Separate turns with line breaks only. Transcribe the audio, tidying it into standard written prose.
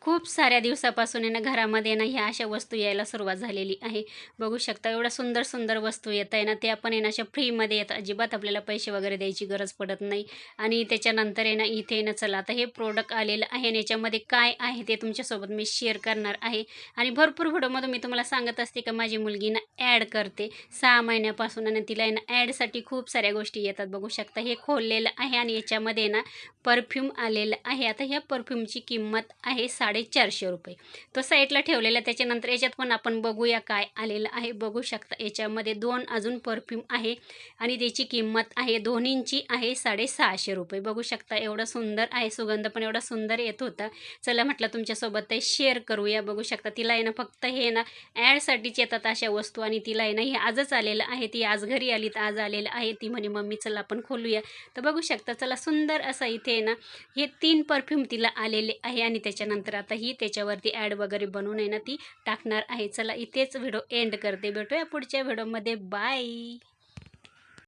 खूप साऱ्या दिवसापासून आहे ना घरामध्ये ना ह्या अशा वस्तू यायला सुरुवात झालेली आहे. बघू शकता एवढ्या सुंदर सुंदर वस्तू येत आहे ना, ते आपण आहे ना अशा फ्रीमध्ये येतात. अजिबात आपल्याला पैसे वगैरे द्यायची गरज पडत नाही. आणि त्याच्यानंतर आहे ना इथे आहे ना चला आता हे प्रोडक्ट आलेलं आहे आणि याच्यामध्ये काय आहे ते तुमच्यासोबत मी शेअर करणार आहे. आणि भरपूर व्हिडिओमधून मी तुम्हाला सांगत असते की माझी मुलगी ना ॲड करते 6 महिन्यापासून आणि तिला आहे ना ॲडसाठी खूप साऱ्या गोष्टी येतात. बघू शकता हे खोललेलं आहे आणि याच्यामध्ये ना परफ्यूम आलेलं आहे. आता ह्या परफ्यूमची किंमत आहे ₹450. तो साईडला ठेवलेला आहे. त्याच्यानंतर याच्यात पण आपण बघूया काय आलेलं आहे. बघू शकता याच्यामध्ये 2 अजून परफ्यूम आहे आणि त्याची किंमत आहे दोन्हींची आहे ₹650. बघू शकता एवढं सुंदर आहे. सुगंध पण एवढा सुंदर येत होता. चला म्हटलं तुमच्यासोबत ते शेअर करूया. बघू शकता तिला आहे ना फक्त हे ना ॲडसाठीच येतात अशा वस्तू आणि तिला आहे ना हे आजच आलेलं आहे. ती आज घरी आली तर आज आलेलं आहे. ती म्हणे मम्मी चला आपण खोलूया. तर बघू शकता चला सुंदर असा इथे आहे ना हे 3 परफ्यूम तिला आलेले आहे आणि त्याच्यानंतर आता ही त्याच्यावरती ॲड वगैरे बनवून आहे ना ती टाकणार आहे. चला इथेच व्हिडिओ एंड करते. भेटूया पुढच्या व्हिडिओमध्ये. बाय.